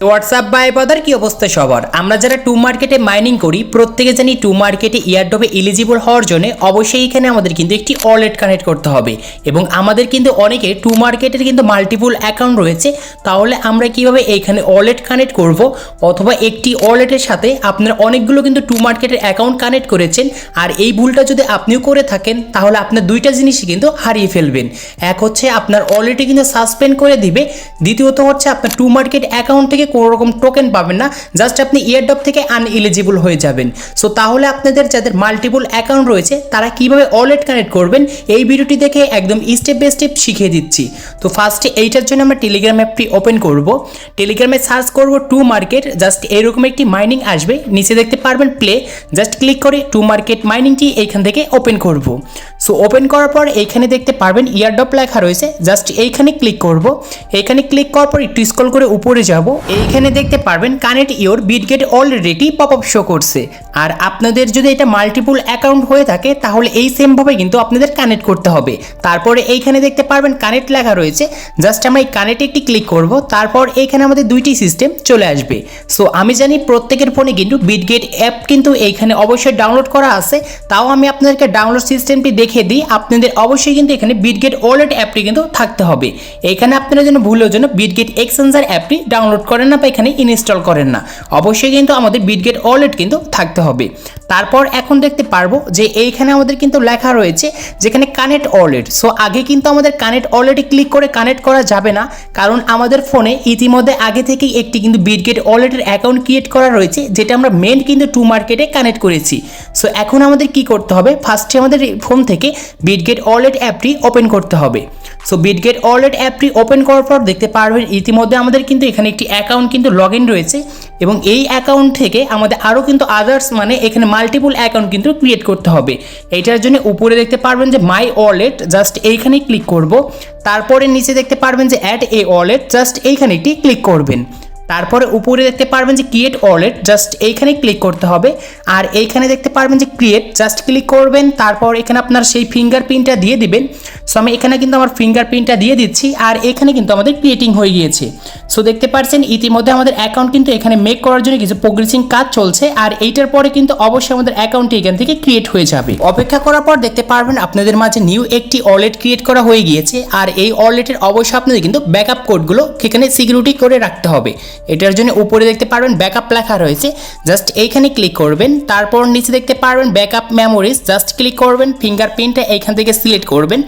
WhatsApp by বাদার কি অবস্থা সবার? আমরা যারা টু মার্কেটে মাইনিং করি প্রত্যেকে জানি টু মার্কেটে এয়ারড্রপে এলিজিবল হওয়ার জন্য অবশ্যই এখানে আমাদের কিন্তু একটি ওয়ালেট কানেক্ট করতে হবে এবং আমাদের কিন্তু অনেকে টু মার্কেটের কিন্তু মাল্টিপল অ্যাকাউন্ট রয়েছে। তাহলে আমরা কিভাবে এইখানে ওয়ালেট কানেক্ট করব, অথবা একটি ওয়ালেটের সাথে আপনার অনেকগুলো কিন্তু টু মার্কেটের অ্যাকাউন্ট কানেক্ট করেছেন আর এই ভুলটা যদি আপনিও করে থাকেন তাহলে আপনার দুইটা জিনিসই কিন্তু হারিয়ে ফেলবেন। এক হচ্ছে আপনার ওয়ালেটে কিন্তু সাসপেন্ড করে দিবে, দ্বিতীয়ত হচ্ছে আপনার টু মার্কেট অ্যাকাউন্ট থেকে কোনো রকম টোকেন পাবেন না, জাস্ট আপনি এয়ারড্রপ থেকে আনএলিজিবল হয়ে যাবেন। সো তাহলে আপনাদের যাদের মাল্টিপল অ্যাকাউন্ট রয়েছে তারা কিভাবে ওয়ালেট কানেক্ট করবেন এই ভিডিওটি দেখে একদম স্টেপ বাই স্টেপ শিখিয়ে দিচ্ছি। তো ফার্স্টে এইটার জন্য আমরা টেলিগ্রাম অ্যাপটি ওপেন করব। টেলিগ্রামে সার্চ করব টু মার্কেট, জাস্ট এরকম একটি মাইনিং আসবে, নিচে দেখতে পারবেন প্লে, জাস্ট ক্লিক করে টু মার্কেট মাইনিংটি এইখান থেকে ওপেন করব। সো ওপেন করার পর এইখানে দেখতে পারবেন এয়ারড্রপ লেখা রয়েছে, জাস্ট এইখানে ক্লিক করব। এইখানে ক্লিক করার পর একটু স্ক্রল করে উপরে যাব, এইখানে দেখতে পারবেন connect your Bitget already pop up show করছে। আর আপনাদের যদি এটা মাল্টিপল অ্যাকাউন্ট হয়ে থাকে তাহলে এই সেম ভাবে কিন্তু আপনাদের কানেক্ট করতে হবে। তারপরে এইখানে দেখতে পারবেন কানেক্ট লেখা রয়েছে, জাস্ট আমরা এই কানেক্টে একটি ক্লিক করব। তারপর এইখানে আমাদের দুইটি সিস্টেম চলে আসবে। সো আমি জানি প্রত্যেকের ফোনে কিন্তু বিটগেট অ্যাপ কিন্তু এইখানে অবশ্যই ডাউনলোড করা আছে, তাও আমি আপনাদেরকে ডাউনলোড সিস্টেমটি দেখিয়ে দিই। আপনাদের অবশ্যই কিন্তু এখানে বিটগেট ওয়ালেট অ্যাপটি কিন্তু থাকতে হবে। এখানে আপনারা যেন ভুলের জন্য বিটগেট এক্সচেঞ্জার অ্যাপটি ডাউনলোড করেন না বা এখানে ইনস্টল করেন না, অবশ্যই কিন্তু আমাদের বিটগেট ওয়ালেট কিন্তু থাকতে হবে। তারপর এখন দেখতে পারবো যে এইখানে আমাদের কিন্তু লেখা রয়েছে যেখানে কানেক্ট ওয়ালেট। সো আগে কিন্তু আমাদের কানেক্ট ওয়ালেটে ক্লিক করে কানেক্ট করা যাবে না, কারণ আমাদের ফোনে ইতিমধ্যে আগে থেকেই একটি কিন্তু বিটগেট ওয়ালেটের অ্যাকাউন্ট ক্রিয়েট করা রয়েছে, যেটা আমরা মেন কিন্তু টু মার্কেটে কানেক্ট করেছি। সো এখন আমাদের কি করতে হবে, ফার্স্টে আমাদের ফোন থেকে বিটগেট ওয়ালেট অ্যাপটি ওপেন করতে হবে। সো বিটগেট ওয়ালেট অ্যাপটি ওপেন করার পর দেখতে পারবেন ইতিমধ্যে আমাদের কিন্তু এখানে একটি অ্যাকাউন্ট কিন্তু লগ ইন রয়েছে এবং এই অ্যাকাউন্ট থেকে আমাদের আরও কিন্তু আদার্স মানে এখানে মাল্টিপল অ্যাকাউন্ট কিন্তু ক্রিয়েট করতে হবে। এইটার জন্য উপরে দেখতে পারবেন যে মাই ওয়ালেট, জাস্ট এইখানে ক্লিক করব। তারপরে নিচে দেখতে পারবেন যে অ্যাড এ ওয়ালেট, জাস্ট এইখানে একটি ক্লিক করবেন। তারপরে উপরে দেখতে পারবেন যে ক্রিয়েট ওয়ালেট, জাস্ট এইখানে ক্লিক করতে হবে। আর এইখানে দেখতে পারবেন যে ক্রিয়েট, জাস্ট ক্লিক করবেন। তারপর এখানে আপনার সেই ফিঙ্গারপ্রিন্টটা দিয়ে দিবেন। সো আমি এখানে কিন্তু আমার ফিঙ্গারপ্রিন্টটা দিয়ে দিচ্ছি আর এখানে কিন্তু আমাদের ক্রিয়েটিং হয়ে গিয়েছে। সো দেখতে পাচ্ছেন ইতিমধ্যে আমাদের অ্যাকাউন্ট কিন্তু এখানে মেক করার জন্য কিছু প্রোগ্রেসিং কাজ চলছে আর এইটার পরে কিন্তু অবশ্যই আমাদের অ্যাকাউন্টটি এখান থেকে ক্রিয়েট হয়ে যাবে। অপেক্ষা করার পর দেখতে পারবেন আপনাদের মাঝে নিউ একটি ওয়ালেট ক্রিয়েট করা হয়ে গিয়েছে আর এই ওয়ালেটের অবশ্যই আপনাদের কিন্তু ব্যাকআপ কোডগুলো সেখানে সিকিউরিটি করে রাখতে হবে। এটার জন্য উপরে দেখতে পারবেন ব্যাকআপ লেখা রয়েছে, জাস্ট এইখানে ক্লিক করবেন। তারপর নিচে দেখতে পারবেন ব্যাকআপ মেমোরিজ, জাস্ট ক্লিক করবেন। ফিঙ্গারপ্রিন্টটা এইখান থেকে সিলেক্ট করবেন।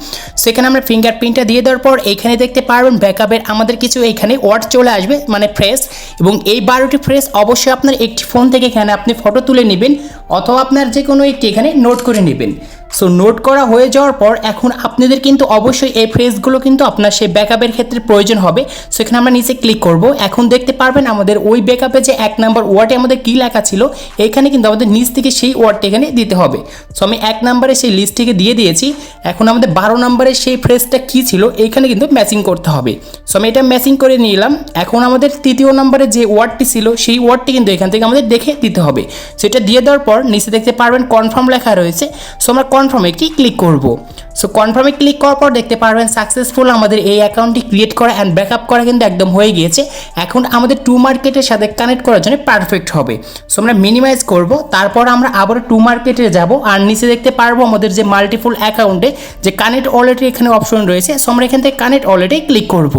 সেখানে আমরা ফিঙ্গারপ্রিন্টটা দিয়ে দেওয়ার পর এইখানে দেখতে পারবেন ব্যাকআপের আমাদের কিছু এইখানে ওয়ার্ড চলে আসবে মানে ফ্রেজ, এবং এই 12টি ফ্রেজ অবশ্যই আপনার একটি ফোন থেকে এখানে আপনি ফটো তুলে নেবেন অথবা আপনার যে কোনো একটি এখানে নোট করে নেবেন। সো নোট করা হয়ে যাওয়ার পর এখন আপনাদের কিন্তু অবশ্যই এই ফ্রেজগুলো কিন্তু আপনার সেই ব্যাকআপের ক্ষেত্রে প্রয়োজন হবে। সো এখানে আমরা নিচে ক্লিক করব। এখন দেখতে পারবেন আমাদের ওই ব্যাকআপে যে 1 নম্বর ওয়ার্ডে আমাদের কী লেখা ছিল এইখানে কিন্তু আমাদের নিচ থেকে সেই ওয়ার্ডটা এখানে দিতে হবে। সো আমি 1 নম্বরে সেই লিস্ট থেকে দিয়ে দিয়েছি। এখন আমাদের 12 নম্বরের সেই ফ্রেজটা কী ছিল এইখানে কিন্তু ম্যাচিং করতে হবে। সো আমি এটা ম্যাচিং করে নিলাম। এখন আমাদের 3য় নম্বরে যে ওয়ার্ডটি ছিল সেই ওয়ার্ডটি কিন্তু এখান থেকে আমাদের দেখে দিতে হবে। সেটা দিয়ে দেওয়ার পর নিচে দেখতে পারবেন কনফার্ম লেখা রয়েছে। সো আমরা কনফার্মে একটি ক্লিক করব। সো কনফার্মে ক্লিক করার পর দেখতে পারবেন সাকসেসফুল আমাদের এই অ্যাকাউন্টটি ক্রিয়েট করা অ্যান্ড ব্যাকআপ করা কিন্তু একদম হয়ে গিয়েছে। এখন আমাদের টু মার্কেটের সাথে কানেক্ট করার জন্য পারফেক্ট হবে। সো আমরা মিনিমাইজ করব, তারপর আমরা আবার টু মার্কেটে যাব আর নিচে দেখতে পারবো আমাদের যে মাল্টিপল অ্যাকাউন্টে যে কানেক্ট ওয়ালেটের এখানে অপশন রয়েছে। সো আমরা এখান থেকে কানেক্ট ওয়ালেটে ক্লিক করব।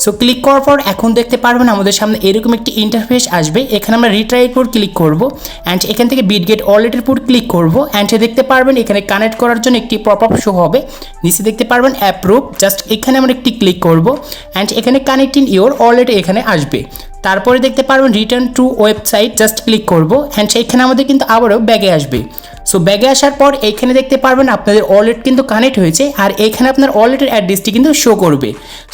সো ক্লিক করার পর এখন দেখতে পারবেন আমাদের সামনে এরকম একটি ইন্টারফেস আসবে। এখানে আমরা রিট্রাইয়ের উপর ক্লিক করব অ্যান্ড এখান থেকে বিটগেট ওয়ালেটের উপর ক্লিক করব অ্যান্ড দেখতে পারবেন এখানে কানেক্ট করার জন্য একটি পপ আপ শো হবে। নিচে দেখতে পারবেন অ্যাপ্রুভ, জাস্ট এখানে আমরা একটি ক্লিক করব অ্যান্ড এখানে কানেক্টিং ইওর ওয়ালেট এখানে আসবে। তারপরে দেখতে পারবেন return to website, just click করব অ্যান্ড সেইখানে আমাদের কিন্তু আবারও ব্যাগে আসবে। সো ব্যাগে আসার পর এইখানে দেখতে পারবেন আপনাদের ওয়ালেট কিন্তু কানেক্ট হয়েছে আর এইখানে আপনার ওয়ালেটের অ্যাড্রেসটি কিন্তু শো করবে।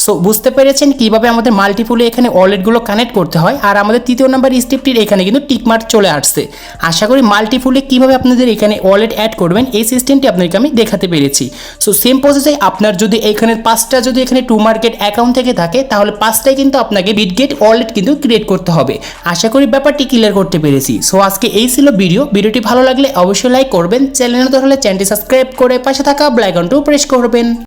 সো বুঝতে পেরেছেন কিভাবে আমাদের মাল্টিপলে এখানে ওয়ালেটগুলো কানেক্ট করতে হয়। আর আমাদের 3য় নাম্বার স্টেপটির এখানে কিন্তু টিকমার্ক চলে আসছে। আশা করি মাল্টিপলে কিভাবে আপনাদের এখানে ওয়ালেট অ্যাড করবেন এই সিস্টেমটি আপনাদেরকে আমি দেখাতে পেরেছি। সো সেম প্রসেসে আপনার যদি এখানে 5টা যদি এখানে টু মার্কেট অ্যাকাউন্ট থেকে থাকে তাহলে 5টাই কিন্তু আপনাকে বিটগেট ওয়ালেট কিন্তু ক্রিয়েট করতে হবে। আশা করি ব্যাপারটি ক্লিয়ার করতে পেরেছি। সো আজকে এই ছিল ভিডিওটি ভালো লাগলে অবশ্যই লাইক করবেন, চ্যানেলে নতুন হলে চ্যানেলটি সাবস্ক্রাইব করে পাশে থাকা বেল আইকনটিও প্রেস করবেন।